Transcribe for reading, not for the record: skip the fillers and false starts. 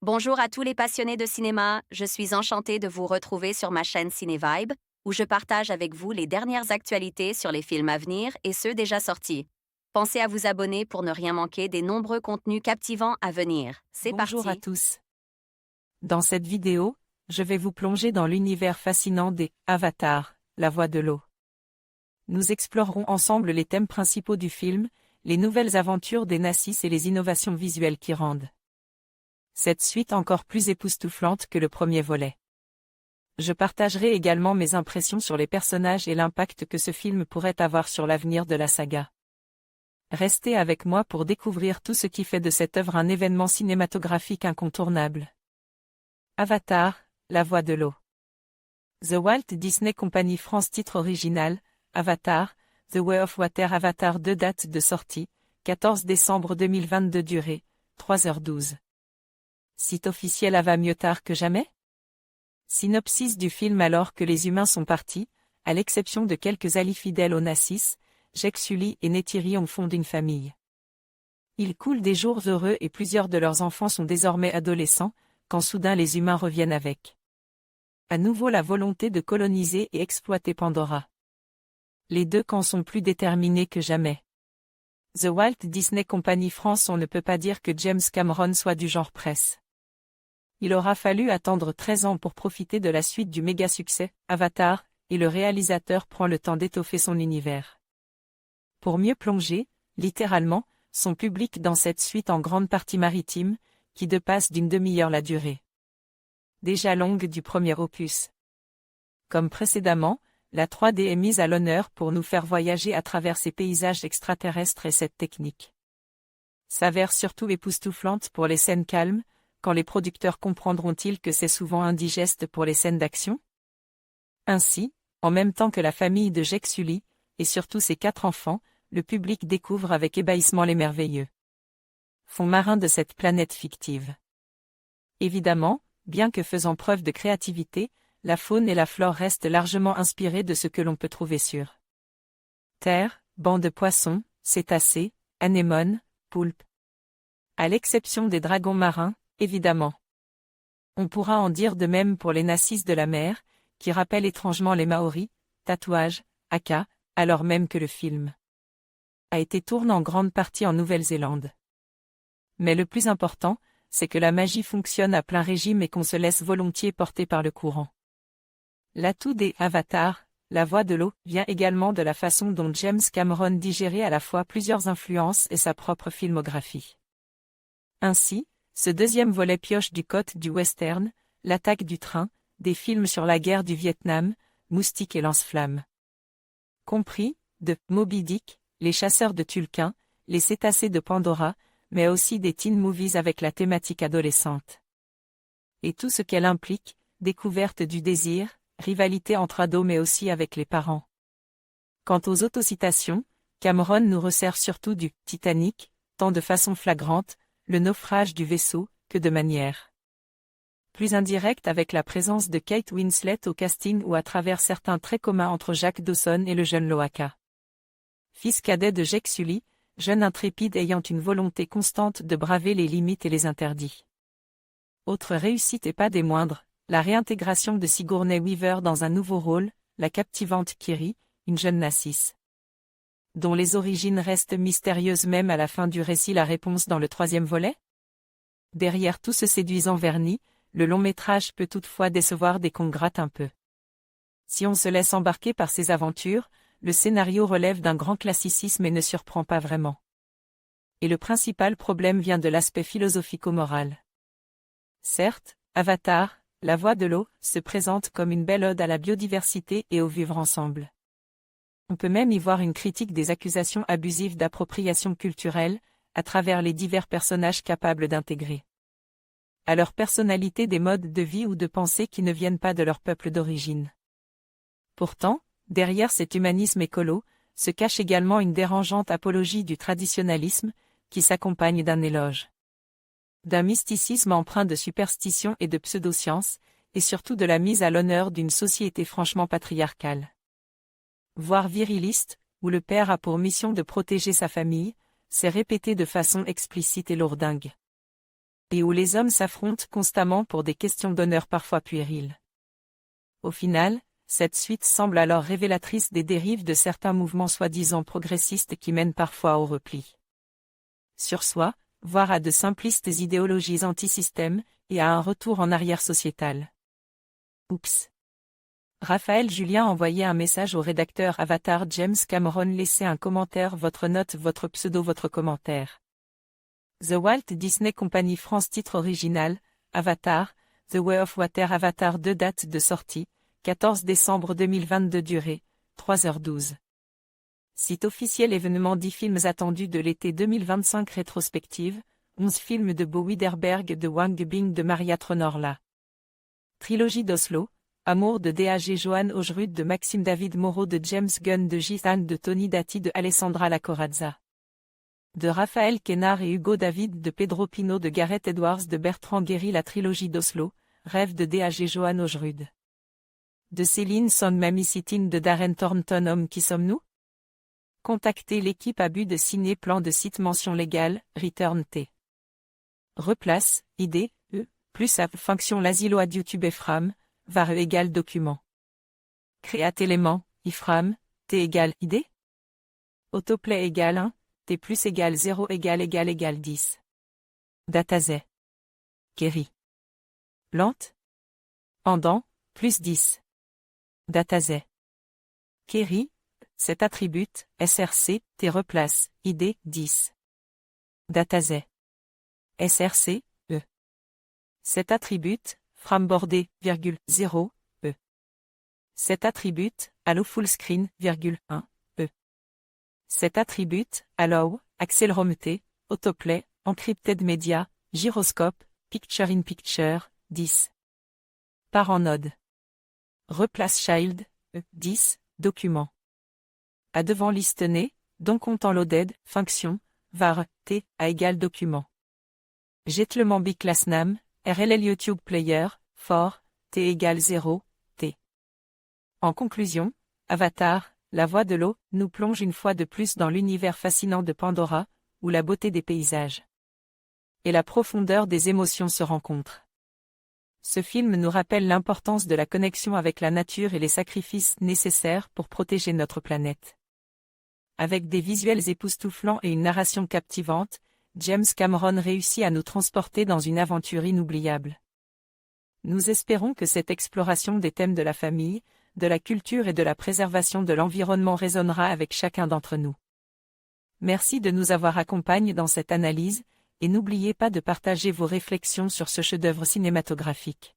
Bonjour à tous les passionnés de cinéma, je suis enchantée de vous retrouver sur ma chaîne CinéVibe, où je partage avec vous les dernières actualités sur les films à venir et ceux déjà sortis. Pensez à vous abonner pour ne rien manquer des nombreux contenus captivants à venir. C'est Bonjour à parti! tous. Dans cette vidéo, je vais vous plonger dans l'univers fascinant des Avatar, la voix de l'eau. Nous explorerons ensemble les thèmes principaux du film, les nouvelles aventures des Nasis et les innovations visuelles qui rendent cette suite encore plus époustouflante que le premier volet. Je partagerai également mes impressions sur les personnages et l'impact que ce film pourrait avoir sur l'avenir de la saga. Restez avec moi pour découvrir tout ce qui fait de cette œuvre un événement cinématographique incontournable. Avatar, la voix de l'eau. The Walt Disney Company France. Titre original, Avatar, The Way of Water. Avatar 2. Date de sortie, 14 décembre 2022. Durée, 3h12. Site officiel. Va mieux tard que jamais? Synopsis du film. Alors que les humains sont partis, à l'exception de quelques alliés fidèles aux Nasis, Jake Sully et Neytiri en fondent une famille. Il coule des jours heureux et plusieurs de leurs enfants sont désormais adolescents, quand soudain les humains reviennent avec à nouveau la volonté de coloniser et exploiter Pandora. Les deux camps sont plus déterminés que jamais. The Walt Disney Company France. On ne peut pas dire que James Cameron soit du genre presse. Il aura fallu attendre 13 ans pour profiter de la suite du méga succès, Avatar, et le réalisateur prend le temps d'étoffer son univers. Pour mieux plonger, littéralement, son public dans cette suite en grande partie maritime, qui dépasse d'une demi-heure la durée déjà longue du premier opus. Comme précédemment, la 3D est mise à l'honneur pour nous faire voyager à travers ces paysages extraterrestres et cette technique s'avère surtout époustouflante pour les scènes calmes, quand les producteurs comprendront-ils que c'est souvent indigeste pour les scènes d'action? Ainsi, en même temps que la famille de Jake Sully, et surtout ses 4 enfants, le public découvre avec ébahissement les merveilleux fonds marins de cette planète fictive. Évidemment, bien que faisant preuve de créativité, la faune et la flore restent largement inspirées de ce que l'on peut trouver sur Terre, bancs de poissons, cétacés, anémones, poulpes. À l'exception des dragons marins, évidemment. On pourra en dire de même pour les Nasis de la mer, qui rappellent étrangement les Maoris, tatouages, haka, alors même que le film a été tourné en grande partie en Nouvelle-Zélande. Mais le plus important, c'est que la magie fonctionne à plein régime et qu'on se laisse volontiers porter par le courant. L'atout des Avatars, la voix de l'eau, vient également de la façon dont James Cameron digérait à la fois plusieurs influences et sa propre filmographie. Ainsi, ce deuxième volet pioche du côté du western, l'attaque du train, des films sur la guerre du Vietnam, Moustique et Lance-Flammes. Compris, de Moby Dick, les chasseurs de Tulkin, les cétacés de Pandora, mais aussi des teen movies avec la thématique adolescente. Et tout ce qu'elle implique, découverte du désir, rivalité entre ados mais aussi avec les parents. Quant aux autocitations, Cameron nous resserre surtout du Titanic, tant de façon flagrante, le naufrage du vaisseau, que de manière plus indirecte avec la présence de Kate Winslet au casting ou à travers certains traits communs entre Jack Dawson et le jeune Loaka. Fils cadet de Jake Sully, jeune intrépide ayant une volonté constante de braver les limites et les interdits. Autre réussite et pas des moindres, la réintégration de Sigourney Weaver dans un nouveau rôle, la captivante Kiri, une jeune Nasis, dont les origines restent mystérieuses même à la fin du récit. La réponse dans le 3e volet? Derrière tout ce séduisant vernis, le long-métrage peut toutefois décevoir dès qu'on gratte un peu. Si on se laisse embarquer par ses aventures, le scénario relève d'un grand classicisme et ne surprend pas vraiment. Et le principal problème vient de l'aspect philosophico-moral. Certes, Avatar, la voix de l'eau, se présente comme une belle ode à la biodiversité et au vivre ensemble. On peut même y voir une critique des accusations abusives d'appropriation culturelle, à travers les divers personnages capables d'intégrer à leur personnalité des modes de vie ou de pensée qui ne viennent pas de leur peuple d'origine. Pourtant, derrière cet humanisme écolo, se cache également une dérangeante apologie du traditionnalisme, qui s'accompagne d'un éloge d'un mysticisme empreint de superstition et de pseudoscience, et surtout de la mise à l'honneur d'une société franchement patriarcale, voire viriliste, où le père a pour mission de protéger sa famille, c'est répété de façon explicite et lourdingue. et où les hommes s'affrontent constamment pour des questions d'honneur parfois puériles. Au final, cette suite semble alors révélatrice des dérives de certains mouvements soi-disant progressistes qui mènent parfois au repli sur soi, voire à de simplistes idéologies anti-système, et à un retour en arrière sociétal. Oups. Raphaël Julien envoyait un message au rédacteur Avatar James Cameron. Laissez un commentaire, votre note, votre pseudo, votre commentaire. The Walt Disney Company France. Titre original, Avatar, The Way of Water. Avatar 2. Date de sortie, 14 décembre 2022. Durée, 3h12. Site officiel. Événement. 10 films attendus de l'été 2025. Rétrospective, 11 films de Bo Widerberg, de Wang Bing, de Maria Tronorla. Trilogie d'Oslo, Amour, de D.A.G. Johan Ojrud, de Maxime David Moreau, de James Gunn, de Jisan, de Tony Dati, de Alessandra Lacorazza. De Raphaël Quénard et Hugo David, de Pedro Pino, de Gareth Edwards, de Bertrand Guéry. La trilogie d'Oslo, Rêve, de D.A.G. Johan Ojrud. De Céline Song Mami Sitting, de Darren Thornton. Homme, qui sommes-nous? Contactez l'équipe. Abus de ciné. Plan de site. Mention légale, Return T. Replace, ID, plus app. Fonction l'asilo ad YouTube. Ephraim, var égale document. Créate élément, ifram, t égale id. Autoplay égale 1, t plus égale 0 égale 10. Dataset. Kerry. Lente. Pendant, plus 10. Dataset. Kerry, cet attribut, src, t replace, id, 10. Dataset. src, cet attribut, frambordé, 0, Cet attribut, allow full screen, 1, Cet attribut, allow, accéléromté, autoplay, encrypted media, gyroscope, picture in picture, 10. Parent node. Replace child, 10, document. À devant listener, donc comptant loaded, fonction, var, t, à égal document. Jetlement biclass nam, RLL YouTube Player, for, t égale 0, t. En conclusion, Avatar, la voix de l'eau, nous plonge une fois de plus dans l'univers fascinant de Pandora, où la beauté des paysages et la profondeur des émotions se rencontrent. Ce film nous rappelle l'importance de la connexion avec la nature et les sacrifices nécessaires pour protéger notre planète. Avec des visuels époustouflants et une narration captivante, James Cameron réussit à nous transporter dans une aventure inoubliable. Nous espérons que cette exploration des thèmes de la famille, de la culture et de la préservation de l'environnement résonnera avec chacun d'entre nous. Merci de nous avoir accompagnés dans cette analyse, et n'oubliez pas de partager vos réflexions sur ce chef-d'œuvre cinématographique.